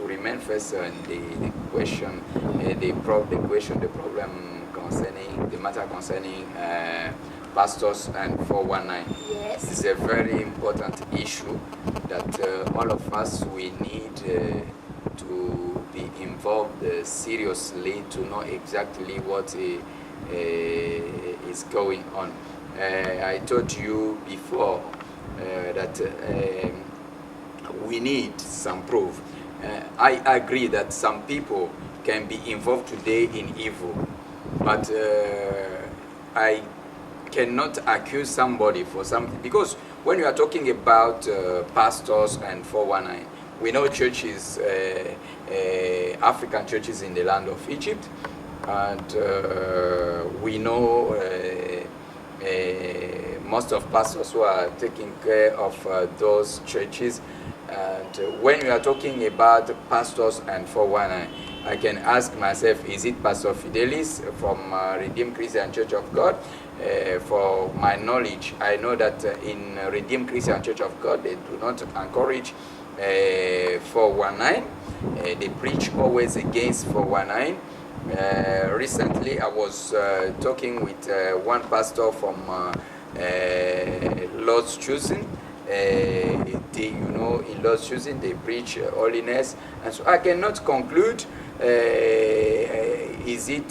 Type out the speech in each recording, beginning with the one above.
to remain first on the question, the problem concerning the matter concerning pastors and 419. Yes. It's a very important issue that all of us we need to be involved seriously to know exactly what is going on. I told you before that we need some proof. I agree that some people can be involved today in evil, but I cannot accuse somebody for something, because when you are talking about pastors and 419, we know churches, African churches in the land of Egypt, and we know most of pastors who are taking care of those churches. And when we are talking about pastors and 419, I can ask myself, is it Pastor Fidelis from Redeemed Christian Church of God? For my knowledge, I know that in Redeemed Christian Church of God, they do not encourage 419. They preach always against 419. Recently, I was talking with one pastor from Lord's Choosing. In Lord's Choosing, they preach holiness, and so I cannot conclude. Is it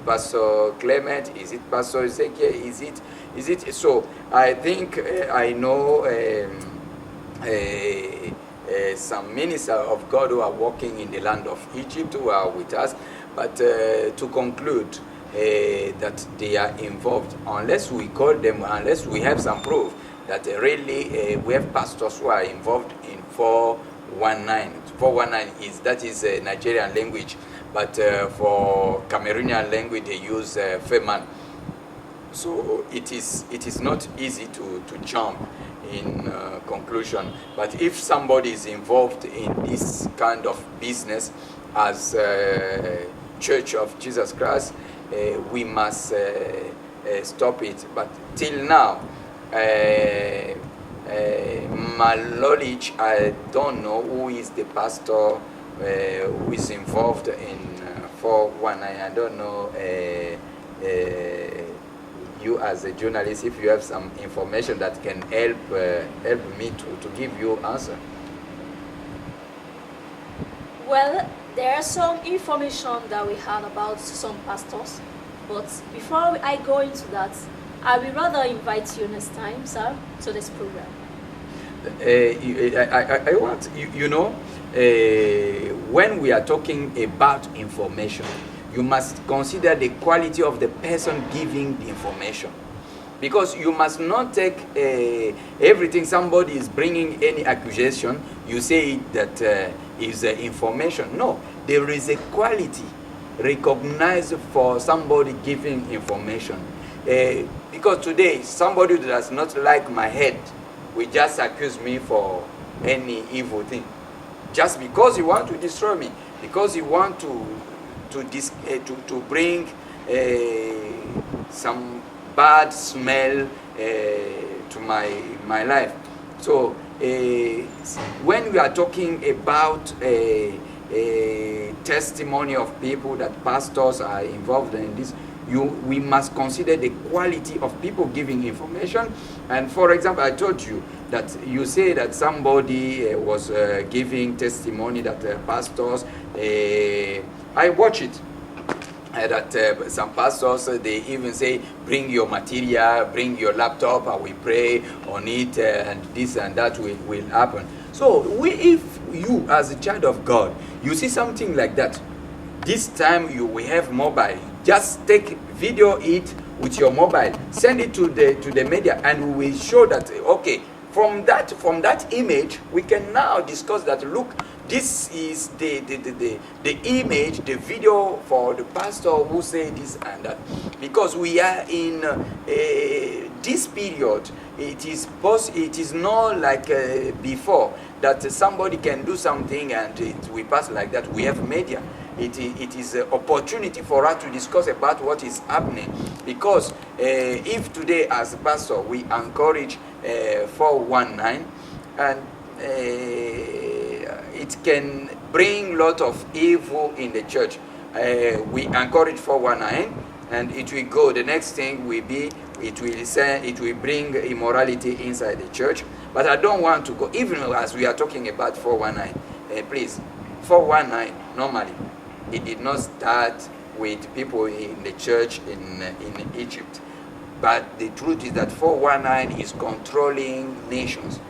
Pastor Clement? Is it Pastor Ezekiel? Is it? So I think I know some ministers of God who are working in the land of Egypt who are with us. But to conclude that they are involved, unless we call them, unless we have some proof that really we have pastors who are involved in 419. 419 that is a Nigerian language, but for Cameroonian language they use Feman. So it is not easy to jump in conclusion. But if somebody is involved in this kind of business as Church of Jesus Christ, we must stop it. But till now, my knowledge, I don't know who is the pastor who is involved in 419. I don't know you as a journalist, if you have some information that can help me to give you answer. Well, there are some information that we had about some pastors, but before I go into that, I will rather invite you next time, sir, to this program. I want, when we are talking about information, you must consider the quality of the person giving the information. Because you must not take everything somebody is bringing any accusation, you say that is information. No, there is a quality recognized for somebody giving information. Because today, somebody who does not like my head will just accuse me for any evil thing. Just because you want to destroy me, because you want to bring some bad smell to my life. So when we are talking about a testimony of people that pastors are involved in this, we must consider the quality of people giving information. And for example, I told you that you say that somebody was giving testimony that pastors, I watch it, that some pastors, they even say, bring your material, bring your laptop, and we pray on it, and this and that will happen. So if you as a child of God, you see something like that, this time we have mobile, just take video it with your mobile, send it to the media, and we will show that, okay, from that image we can now discuss that, look, this is the image, the video for the pastor who say this and that. Because we are in this period, it is not like before that somebody can do something and we pass like that. We have media. It is an opportunity for us to discuss about what is happening. Because if today as a pastor we encourage 419, and it can bring lot of evil in the church. We encourage 419, and it will go. The next thing will be, it will bring immorality inside the church. But I don't want to go, even as we are talking about 419. Please, 419, normally, it did not start with people in the church in Egypt. But the truth is that 419 is controlling nations.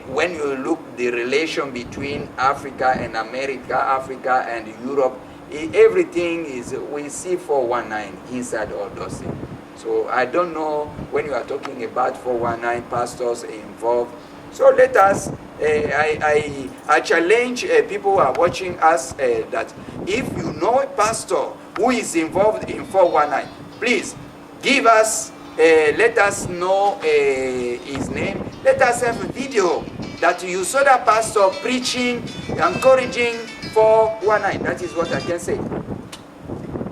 When you look the relation between Africa and America, Africa and Europe, everything is, we see 419 inside all those things. So I don't know when you are talking about 419 pastors involved. So let us, I challenge people who are watching us that if you know a pastor who is involved in 419, please give us, let us know his name. Let us have a video that you saw that pastor preaching, encouraging 419. That is what I can say.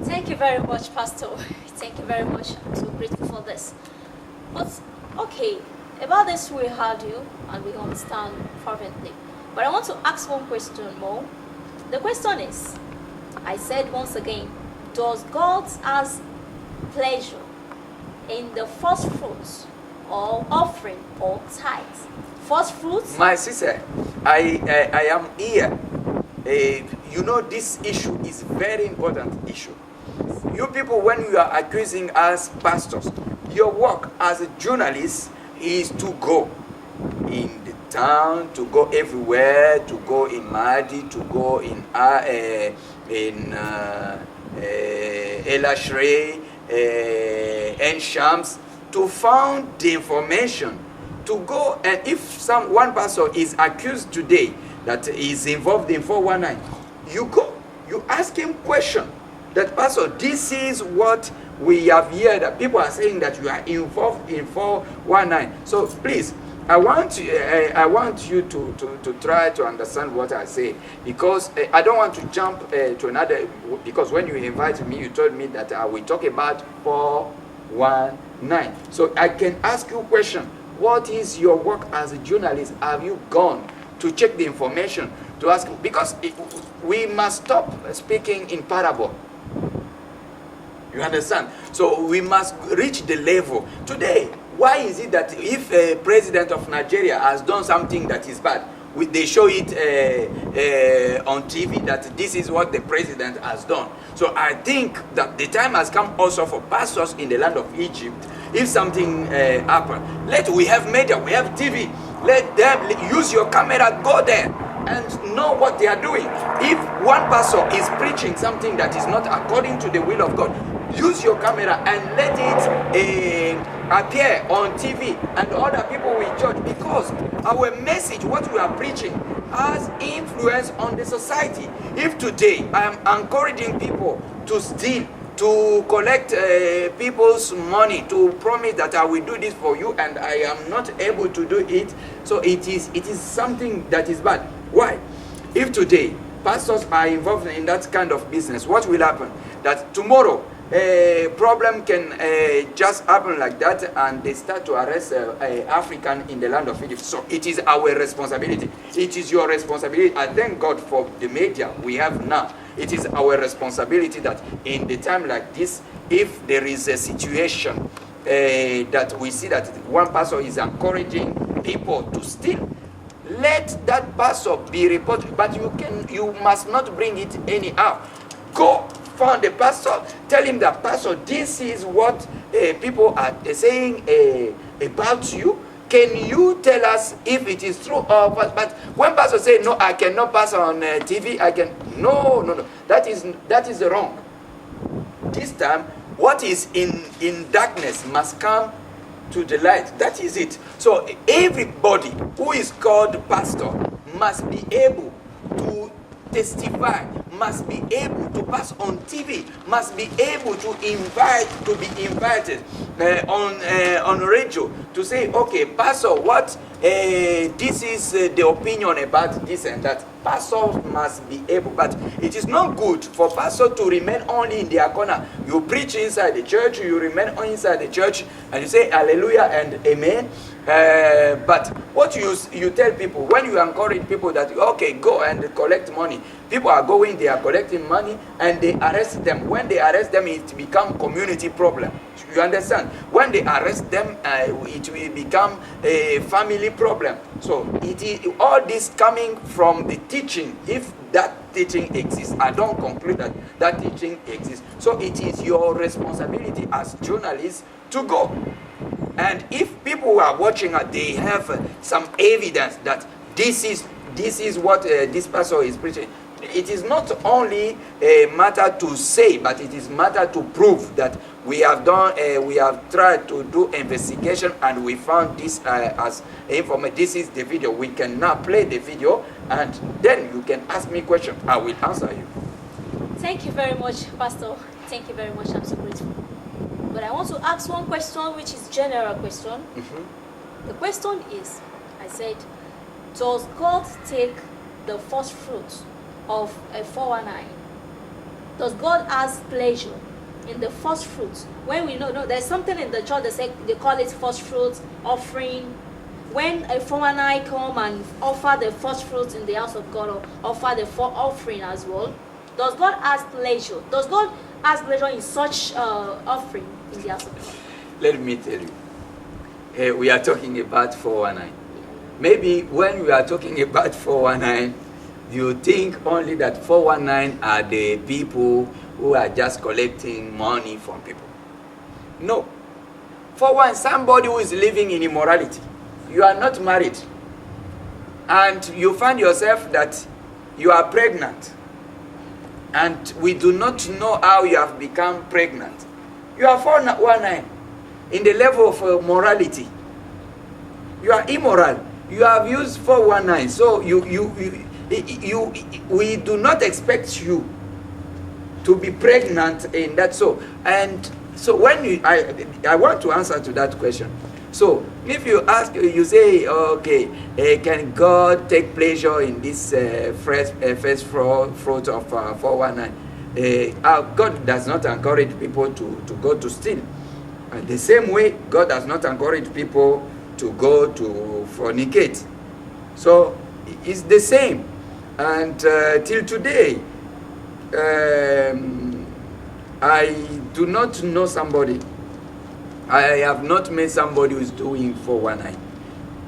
Thank you very much, Pastor. Thank you very much. I'm so grateful for this. But, okay, about this we heard you and we understand fervently. But I want to ask one question more. The question is, I said once again, does God has pleasure in the first fruits or offering or tithes? First fruits? My sister, I am here. You know, this issue is very important issue. You people, when you are accusing us pastors, your work as a journalist is to go in the town, to go everywhere, to go in Mahdi, to go in El Ashray, and Shams, to find the information, to go, and if one pastor is accused today that is involved in 419, you go, you ask him question. That pastor, this is what we have here, that people are saying that you are involved in 419. So please, I want you to try to understand what I say, because I don't want to jump to another, because when you invited me, you told me that I will talk about 419. So I can ask you a question. What is your work as a journalist? Have you gone to check the information to ask? Because we must stop speaking in parable. You understand? So we must reach the level. Today, why is it that if a president of Nigeria has done something that is bad, they show it on TV that this is what the president has done? So I think that the time has come also for pastors in the land of Egypt. If something happens, we have media, we have TV. Let them use your camera, go there and know what they are doing. If one pastor is preaching something that is not according to the will of God, use your camera and let it appear on TV, and other people will judge, because our message, what we are preaching, has influence on the society. If today I am encouraging people to steal, to collect people's money, to promise that I will do this for you, and I am not able to do it, so it is something that is bad. Why? If today pastors are involved in that kind of business, what will happen? That tomorrow a problem can just happen like that, and they start to arrest African in the land of Egypt. So it is our responsibility. It is your responsibility. I thank God for the media we have now. It is our responsibility that in the time like this, if there is a situation that we see that one pastor is encouraging people to steal, let that pastor be reported. But you must not bring it anyhow. Go find the pastor, tell him that, pastor, this is what people are saying about you. Can you tell us if it is true or what? But when pastor say no, I cannot pass on TV, I can, no, that is wrong. This time, what is in darkness must come to the light. That is it. So everybody who is called pastor must be able to testify, must be able to pass on TV, must be able to be invited on radio to say, okay, pastor, what this is the opinion about this and that. Pastors must be able, but it is not good for pastor to remain only in their corner. You preach inside the church, you remain inside the church, and you say hallelujah and amen. But what you tell people when you encourage people that okay, go and collect money. People are going, they are collecting money, and they arrest them. When they arrest them, it become community problem. You understand? When they arrest them, it will become a family problem. So it is all this coming from the teaching. If that teaching exists, I don't conclude that that teaching exists. So it is your responsibility as journalists to go. And if people who are watching, they have some evidence that this is what this pastor is preaching. It is not only a matter to say, but it is matter to prove that we have done. We have tried to do investigation, and we found this as information. This is the video. We can now play the video, and then you can ask me questions. I will answer you. Thank you very much, Pastor. Thank you very much. I'm so grateful. But I want to ask one question, which is general question. The question is, I said, does God take the first fruits of a 419? Does God has pleasure in the first fruits? When we know there's something in the church they call it first fruits offering. When a 419 come and offer the first fruits in the house of God, or offer the offering as well, does God has pleasure? Does God has pleasure in such offering in the house of God? Let me tell you, we are talking about 419. Maybe when we are talking about 419, you think only that 419 are the people who are just collecting money from people. No. 419, somebody who is living in immorality. You are not married, and you find yourself that you are pregnant, and we do not know how you have become pregnant. You are 419 in the level of morality. You are immoral. You have used 419. So we do not expect you to be pregnant in that. So and so when I want to answer to that question. So if you ask, you say, okay, can God take pleasure in this first fruit of 419? God does not encourage people to go to steal. The same way, God does not encourage people to go to fornicate. So it's the same. And till today, I do not know somebody. I have not met somebody who is doing 419.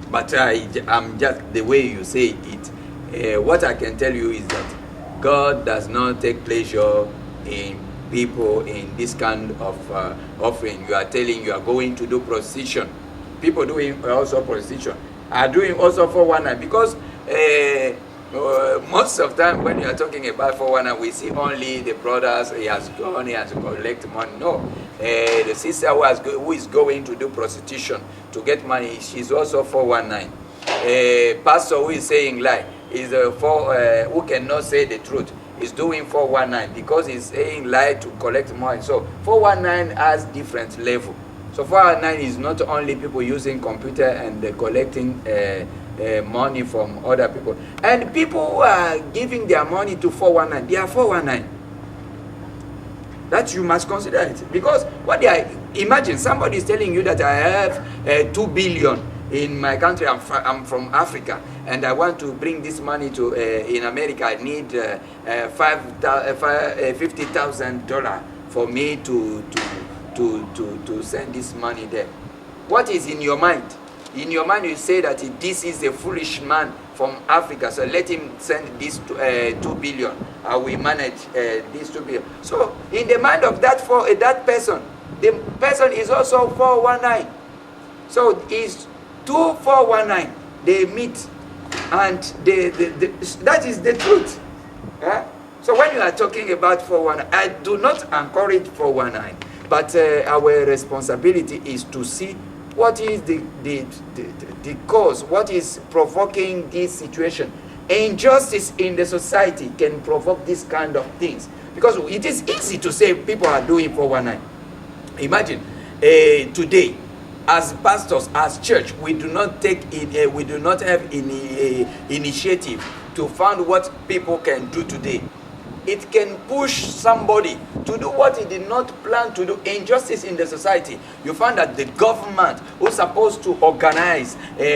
But I'm just the way you say it. What I can tell you is that God does not take pleasure in people in this kind of offering. You are telling you are going to do prostitution. People doing also prostitution are doing also 419, because most of the time when you are talking about 419, we see only the brothers, he has gone, he has to collect money. No, the sister who is going to do prostitution to get money, she's also 419. Pastor who is saying lie is who cannot say the truth, is doing 419 because he's saying lie to collect money. So 419 has different level. So 419 is not only people using computer and collecting money from other people. And people who are giving their money to 419, they are 419. That you must consider it. Because what they are, imagine somebody is telling you that I have 2 billion in my country, I'm from Africa, and I want to bring this money to, in America, I need $50,000 for me to send this money there. What is in your mind? In your mind, you say that this is a foolish man from Africa, so let him send this 2 billion. I will manage this 2 billion. So, in the mind of that person, the person is also 419. So, it's 2419. They meet, and that is the truth. So, when you are talking about 419, I do not encourage 419. But our responsibility is to see what is the cause, what is provoking this situation. Injustice in the society can provoke this kind of things. Because it is easy to say people are doing 419. Imagine today, as pastors, as church, we do not have any initiative to find what people can do today. It can push somebody to do what he did not plan to do. Injustice in the society. You find that the government who's supposed to organize